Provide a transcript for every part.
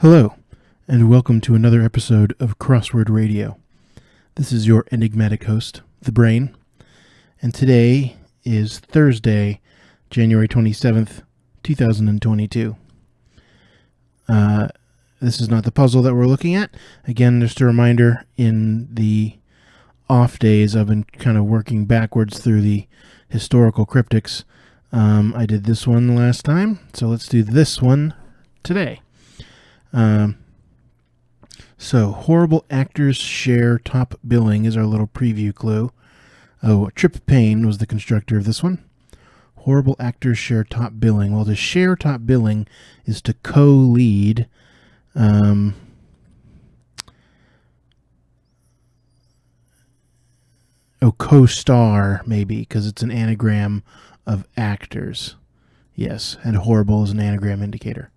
Hello, and welcome to another episode of Crossword Radio. This is your enigmatic host, The Brain, and today is Thursday, January 27th, 2022. This is not the puzzle that we're looking at. Again, just a reminder, in the off days, I've been kind of working backwards through the historical cryptics. I did this one last time, so let's do this one today. So horrible actors share top billing is our little preview clue. Oh, Trip Payne was the constructor of this one. Horrible actors share top billing. Well, to share top billing is to co-lead. Co-star maybe, because it's an anagram of actors. Yes, and horrible is an anagram indicator.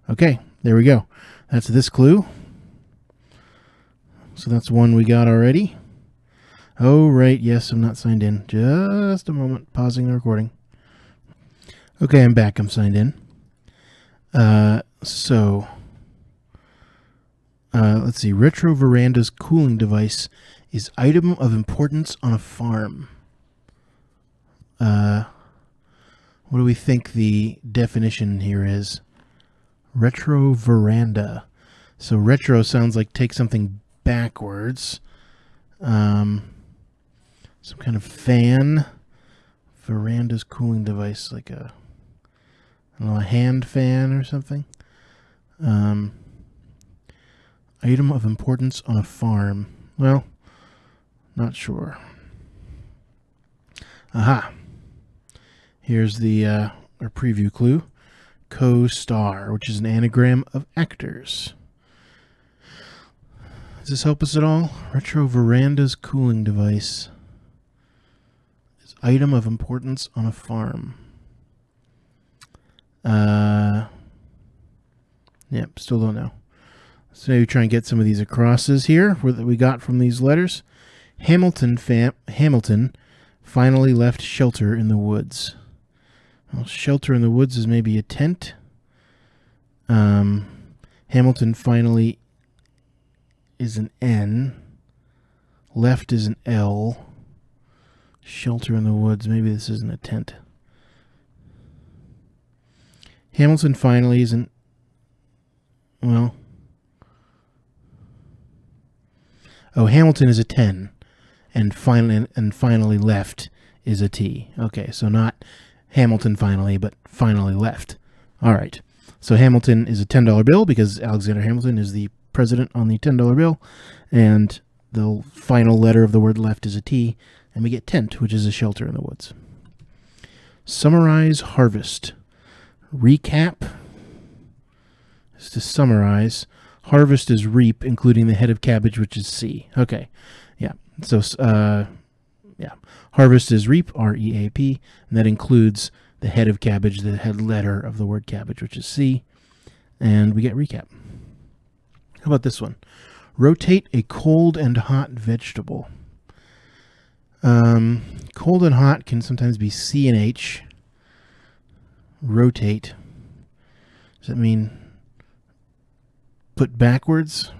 Okay, there we go. That's this clue. So that's one we got already. Oh, right. Yes, I'm not signed in. Just a moment. Pausing the recording. Okay, I'm back. I'm signed in. Let's see. Retro Veranda's cooling device is item of importance on a farm. What do we think the definition here is? Retro veranda. So retro sounds like take something backwards. Some kind of fan. Veranda's cooling device, like a hand fan or something. Item of importance on a farm. Well, not sure. Aha. Here's the our preview clue. Co-star, which is an anagram of actors. Does this help us at all? Retro Veranda's cooling device is item of importance on a farm. Yep, still don't know. So maybe try and get some of these acrosses here that we got from these letters. Hamilton finally left shelter in the woods. Well, shelter in the woods is maybe a tent. Hamilton finally is an N. Left is an L. Shelter in the woods. Maybe this isn't a tent. Hamilton finally isn't. Well. Oh, Hamilton is a 10. And finally left is a T. Okay, so not Hamilton finally, but finally left. All right. So Hamilton is a $10 bill because Alexander Hamilton is the president on the $10 bill. And the final letter of the word left is a T. And we get tent, which is a shelter in the woods. Summarize harvest. Recap is to summarize. Harvest is reap, including the head of cabbage, which is C. Okay. Yeah. So, harvest is reap, R-E-A-P, and that includes the head of cabbage, the head letter of the word cabbage, which is C, and we get recap. How about this one? Rotate a cold and hot vegetable. Cold and hot can sometimes be C and H. Rotate. Does that mean put backwards?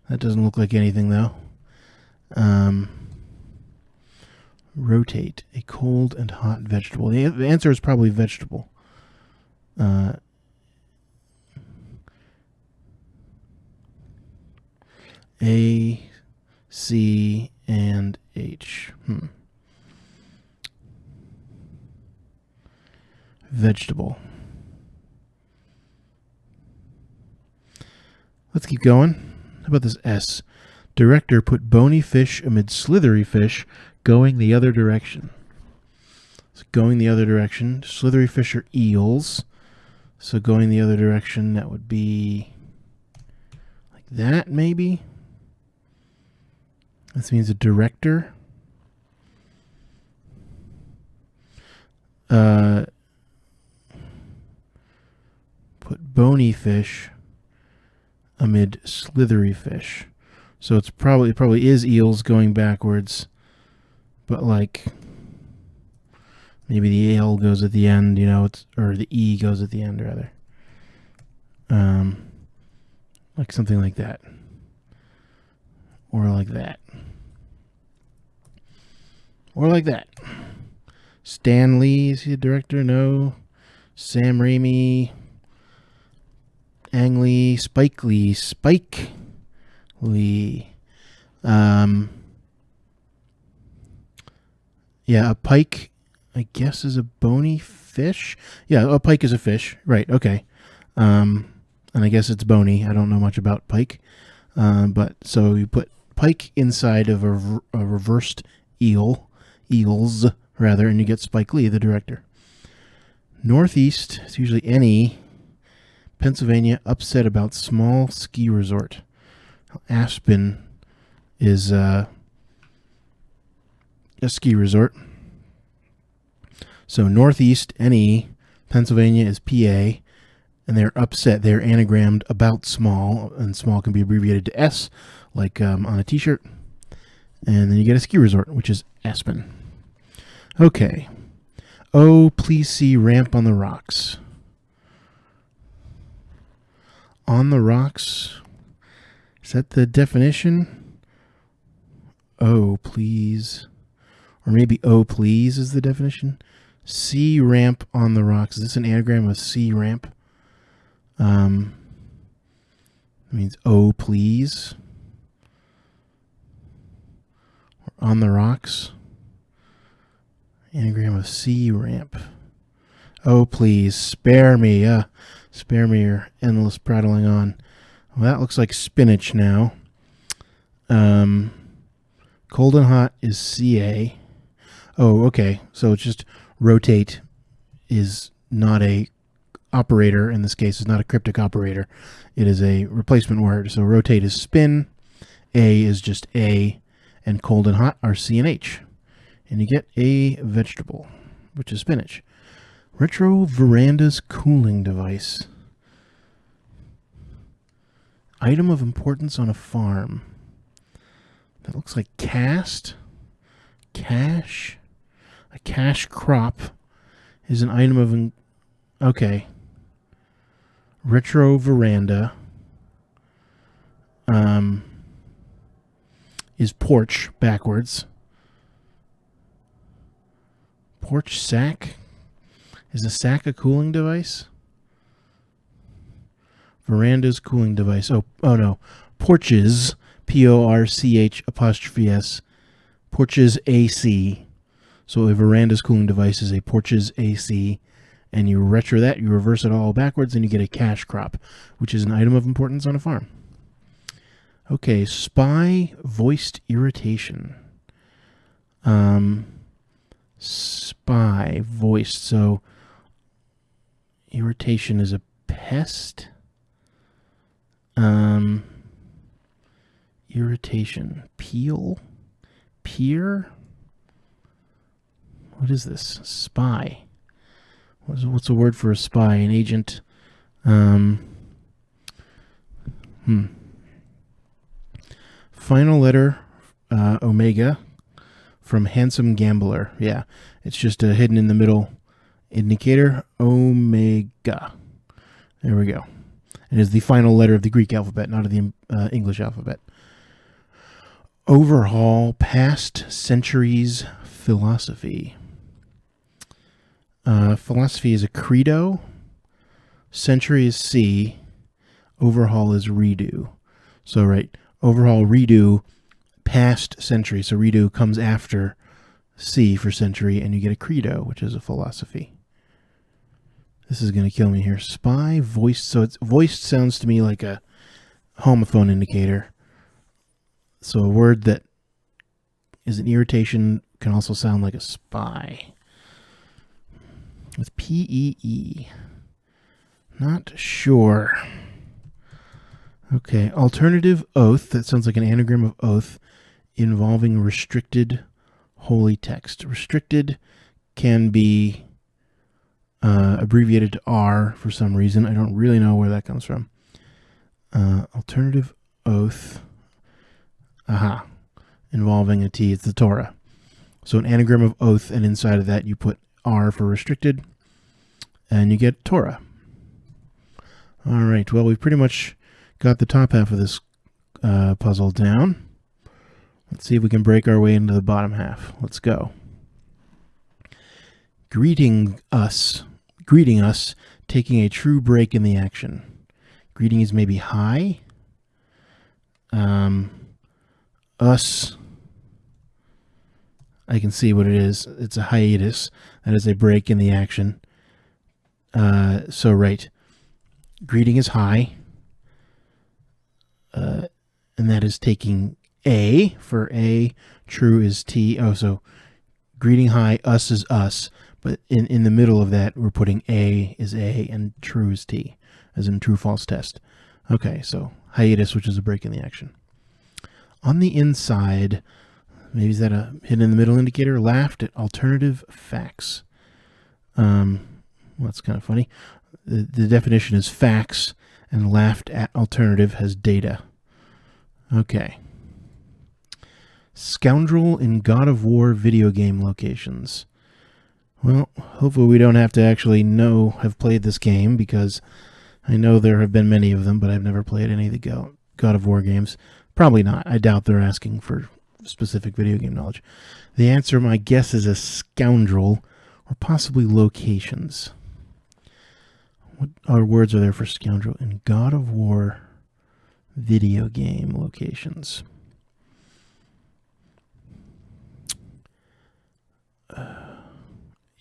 That doesn't look like anything, though. Rotate a cold and hot vegetable. The answer is probably vegetable. A, C, and H. Vegetable. Let's keep going. How about this S? Director put bony fish amid slithery fish, going the other direction. So going the other direction. Slithery fish are eels. So going the other direction, that would be like that, maybe. This means a director. Put bony fish amid slithery fish. So it probably is eels going backwards, but like maybe the L goes at the end, or the E goes at the end rather. like something like that, or like that, or like that. Stan Lee, is he a director? No. Sam Raimi, Ang Lee, Spike Lee, Spike Lee. Yeah, a pike, I guess, is a bony fish. Yeah, a pike is a fish. Right, okay. And I guess it's bony. I don't know much about pike. But so you put pike inside of a reversed eels, rather, and you get Spike Lee, the director. Northeast, it's usually any. Pennsylvania, upset about small ski resort. Aspen is a ski resort. So Northeast, NE, Pennsylvania is PA, and they're upset. They're anagrammed about small, and small can be abbreviated to S, like on a t-shirt. And then you get a ski resort, which is Aspen. Okay. Oh, please see ramp on the rocks. On the rocks, is that the definition? Oh, please. Or maybe oh, please is the definition. C ramp on the rocks. Is this an anagram of C ramp? It means oh, please. Or on the rocks. Anagram of C ramp. Oh, please, spare me. Spare me your endless prattling on. Well, that looks like spinach now. Cold and hot is CA. Oh, okay. So it's just rotate is not a operator. In this case, it's not a cryptic operator. It is a replacement word. So rotate is spin. A is just A. And cold and hot are C and H. And you get a vegetable, which is spinach. Retro veranda's cooling device. Item of importance on a farm. That looks like cast. Cash. A cash crop is an item of... Okay. Retro veranda. Is porch backwards. Porch sack. Is a sack a cooling device? Veranda's cooling device. Oh no. Porches, Porch apostrophe S. Porches AC. So a veranda's cooling device is a porches AC. And you retro that, you reverse it all backwards, and you get a cash crop, which is an item of importance on a farm. Okay, spy voiced irritation. Spy voiced. So irritation is a pest. Irritation. Peel? Peer? What is this? Spy. What's a word for a spy? An agent. Final letter, omega, from handsome gambler. Yeah, it's just a hidden in the middle indicator. Omega. There we go. It is the final letter of the Greek alphabet, not of the English alphabet. Overhaul past centuries philosophy. Philosophy is a credo. Century is C. Overhaul is redo. So, right, overhaul, redo, past century. So redo comes after C for century, and you get a credo, which is a philosophy. This is going to kill me here. Spy, voiced. So it's voiced sounds to me like a homophone indicator. So a word that is an irritation can also sound like a spy. With P-E-E. Not sure. Okay, alternative oath. That sounds like an anagram of oath involving restricted holy text. Restricted can be abbreviated to R for some reason. I don't really know where that comes from. Alternative oath. Aha. Involving a T. It's the Torah. So an anagram of oath, and inside of that you put R for restricted, and you get Torah. All right. Well, we've pretty much got the top half of this puzzle down. Let's see if we can break our way into the bottom half. Let's go. Greeting us, taking a true break in the action. Greeting is maybe hi. Us, I can see what it is. It's a hiatus. That is a break in the action. So right. Greeting is hi. And that is taking A for A. True is T. Oh, so greeting hi, us is us. But in the middle of that, we're putting A is A and true is T, as in true false test. Okay, so hiatus, which is a break in the action. On the inside, maybe is that a hidden in the middle indicator? Laughed at alternative facts. Well, that's kind of funny. The definition is facts, and laughed at alternative has data. Okay. Scoundrel in God of War video game locations. Well, hopefully we don't have to actually have played this game, because I know there have been many of them, but I've never played any of the God of War games. Probably not. I doubt they're asking for specific video game knowledge. The answer, my guess, is a scoundrel, or possibly locations. What other words are there for scoundrel in God of War video game locations?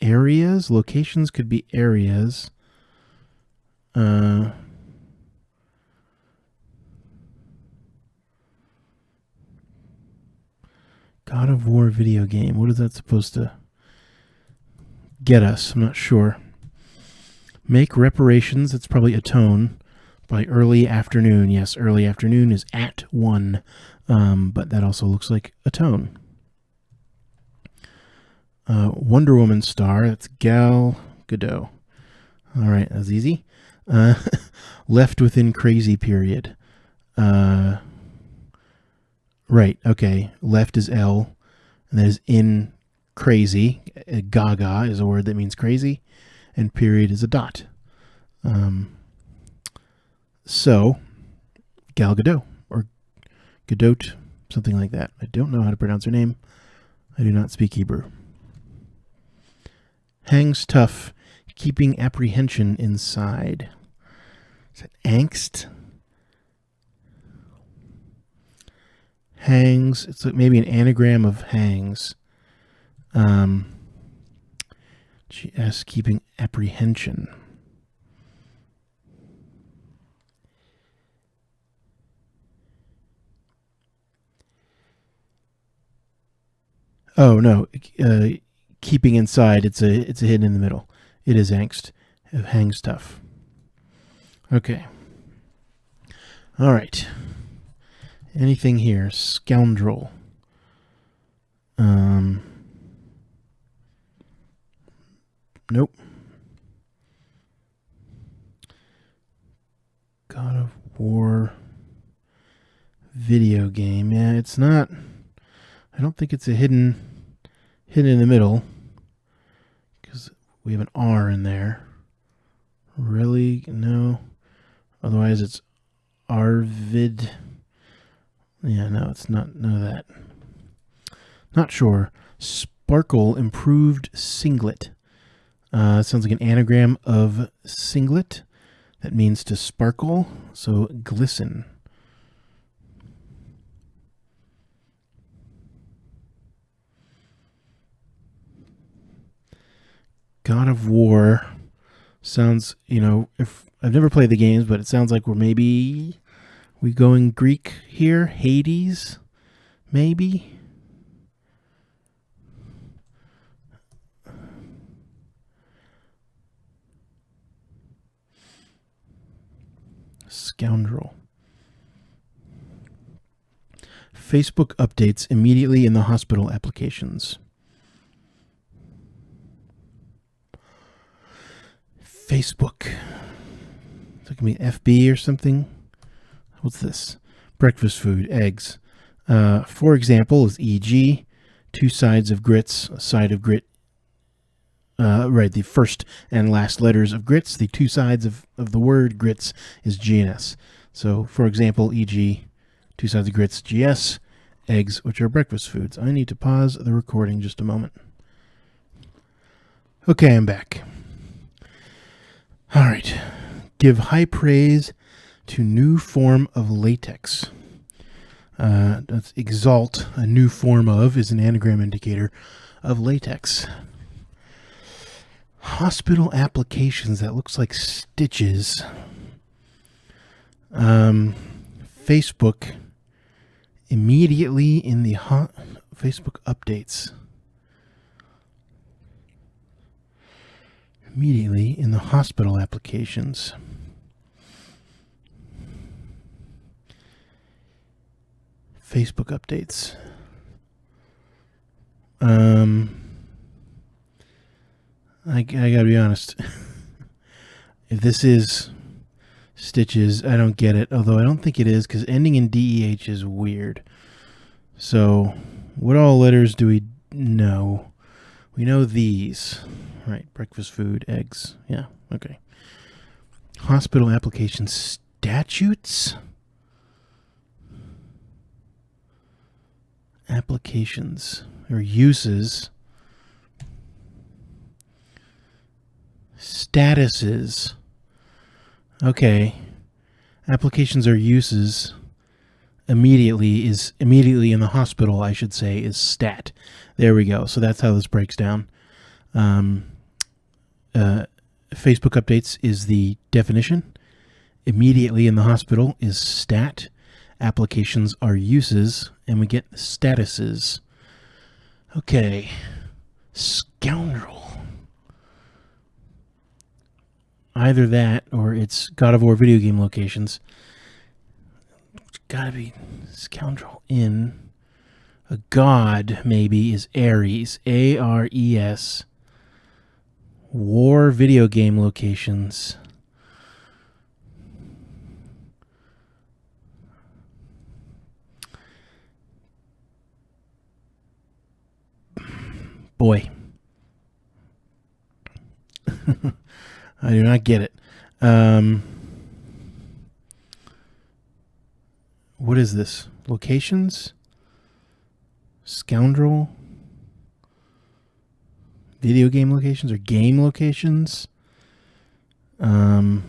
Areas? Locations could be areas. God of War video game. What is that supposed to get us? I'm not sure. Make reparations. It's probably atone by early afternoon. Yes, early afternoon is at 1. But that also looks like atone. Wonder Woman star. That's Gal Gadot. All right, that's easy. Left within crazy period. Right, okay. Left is L, and that is in crazy. Gaga is a word that means crazy, and period is a dot. So, Gal Gadot, or Gadot, something like that. I don't know how to pronounce her name. I do not speak Hebrew. Hangs tough, keeping apprehension inside. Is that angst? Hangs, it's like maybe an anagram of hangs. GS, keeping apprehension. Oh no, keeping inside. It's a hidden in the middle. It is angst. It hangs tough. Okay. All right. Anything here? Scoundrel. Nope. God of War video game. Yeah, it's not. I don't think it's a hidden in the middle, because we have an R in there. Really? No. Otherwise, it's Arvid. Yeah, no, it's not. None of that. Not sure. Sparkle improved singlet. Sounds like an anagram of singlet. That means to sparkle. So glisten. God of War sounds, if I've never played the games, but it sounds like we going Greek here. Hades, maybe. Scoundrel. Facebook updates immediately in the hospital applications. Facebook. It's like me FB or something. What's this? Breakfast food, eggs. For example, is e.g. 2 sides of grits, a side of grit. Right, the first and last letters of grits. The 2 sides of the word grits is G and S. So, for example, e.g., 2 sides of grits, GS, eggs, which are breakfast foods. I need to pause the recording just a moment. Okay, I'm back. All right. Give high praise to new form of latex. That's exalt, a new form of, is an anagram indicator of latex. Hospital applications, that looks like stitches. Facebook immediately in the Facebook updates. Immediately in the hospital applications. Facebook updates. I gotta be honest. If this is stitches, I don't get it. Although I don't think it is, because ending in DEH is weird. So, what all letters do we know? We know these. Right, breakfast food, eggs. Yeah, okay. Hospital application statutes? Applications or uses. Statuses. Okay. Applications or uses. Immediately in the hospital, I should say, is stat. There we go. So that's how this breaks down. Facebook updates is the definition. Immediately in the hospital is stat. Applications are uses, and we get statuses. Okay. Scoundrel. Either that or it's God of War video game locations. It's gotta be scoundrel in. A god, maybe, is Ares. A-R-E-S. War video game locations. Boy. I do not get it. What is this? Locations? Scoundrel? Video game locations or game locations? No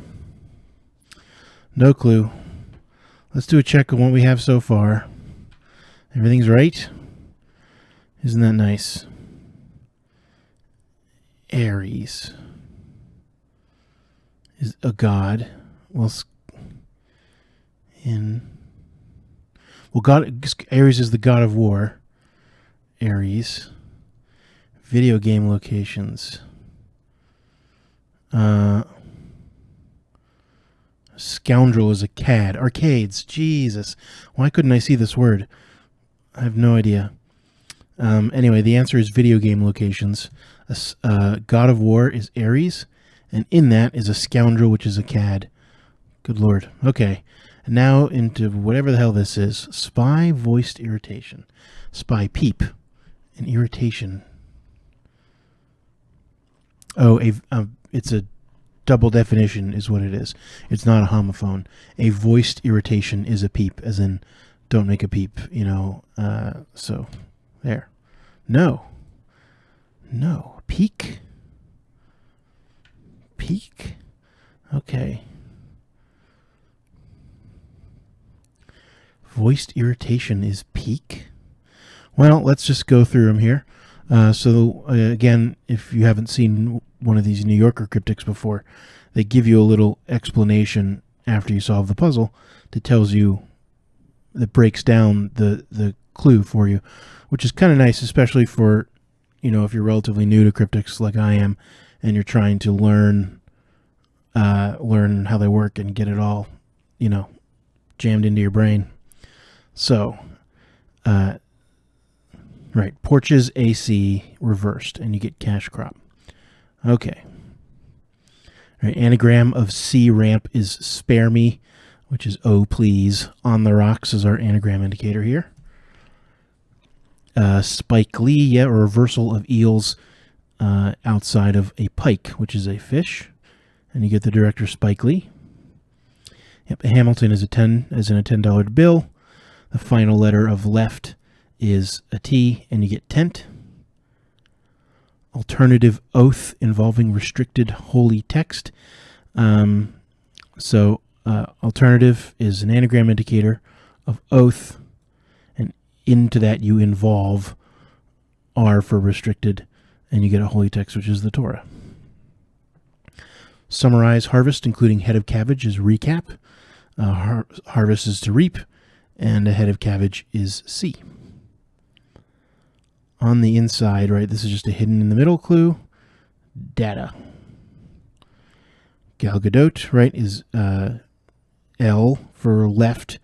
clue. Let's do a check on what we have so far. Everything's right? Isn't that nice? Ares is a god. Well, Ares is the god of war. Ares. Video game locations. Scoundrel is a cad. Arcades. Jesus. Why couldn't I see this word? I have no idea. Anyway, the answer is video game locations. God of War is Ares, and in that is a scoundrel, which is a cad. Good Lord. Okay. And now into whatever the hell this is. Spy voiced irritation. Spy peep. An irritation. Oh, it's a double definition is what it is. It's not a homophone. A voiced irritation is a peep, as in don't make a peep, you know. So, there. No. Peak? Peak? Okay. Voiced irritation is peak? Well, let's just go through them here. Again, if you haven't seen one of these New Yorker cryptics before, they give you a little explanation after you solve the puzzle that tells you, that breaks down the clue for you, which is kind of nice, especially for, you know, if you're relatively new to cryptics like I am, and you're trying to learn how they work and get it all, you know, jammed into your brain. So, right, porches AC reversed, and you get cash crop. Okay. Right, anagram of C ramp is spare me, which is oh please. On the rocks is our anagram indicator here. Spike Lee, yeah, or reversal of eels outside of a pike, which is a fish. And you get the director Spike Lee. Yep, a Hamilton is a 10, as in a $10 bill. The final letter of left is a T, and you get tent. Alternative oath involving restricted holy text. Alternative is an anagram indicator of oath, and into that you involve R for restricted, and you get a holy text, which is the Torah. Summarize harvest, including head of cabbage, is recap. Harvest is to reap, and a head of cabbage is C. On the inside, right, this is just a hidden in the middle clue. Data. Gal Gadot, right, is L for left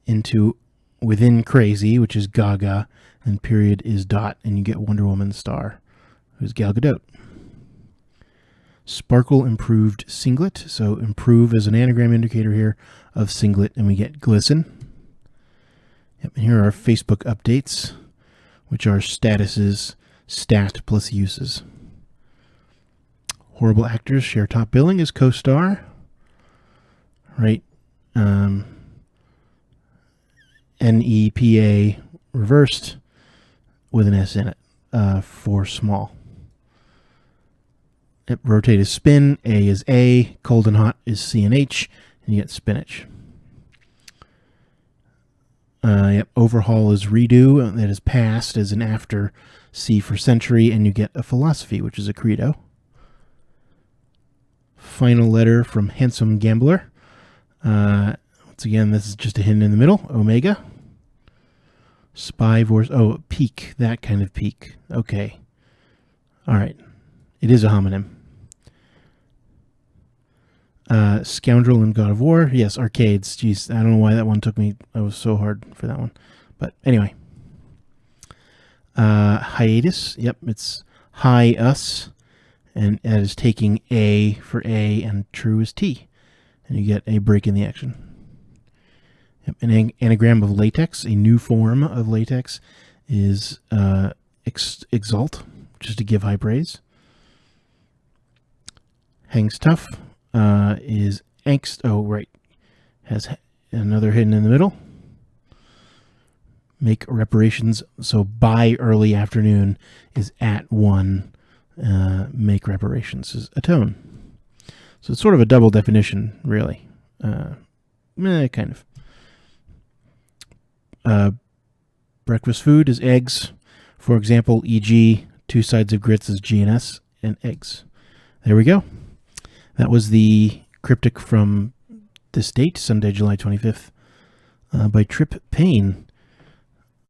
into within crazy, which is Gaga, and period is dot, and you get Wonder Woman star, who's Gal Gadot. Sparkle improved singlet, so improve is an anagram indicator here of singlet, and we get glisten. Yep, and here are Facebook updates, which are statuses, stat plus uses. Horrible actors share top billing as co-star, right? NEPA reversed with an S in it for small. Yep, rotate is spin, A is A, cold and hot is C and H, and you get spinach. Yep, overhaul is redo, that is past as an after, C for century, and you get a philosophy, which is a credo. Final letter from Handsome Gambler. Once again, this is just a hidden in the middle, omega. Spy voice, oh, peak, that kind of peak. Okay. All right. It is a homonym. Scoundrel in God of War. Yes, arcades. Jeez, I don't know why that one took me. I was so hard for that one. But anyway. Hiatus. Yep, it's hi us. And that is taking A for A, and true is T. And you get a break in the action. Yep, an anagram of latex, a new form of latex, is exalt, which is to give high praise. Hangs tough is angst. Oh, right. Has another hidden in the middle. Make reparations. So by early afternoon is at 1. Make reparations is atone. So it's sort of a double definition, really. Kind of. Breakfast food is eggs. For example, e.g., 2 sides of grits is G&S and eggs. There we go. That was the cryptic from this date, Sunday, July 25th, by Trip Payne.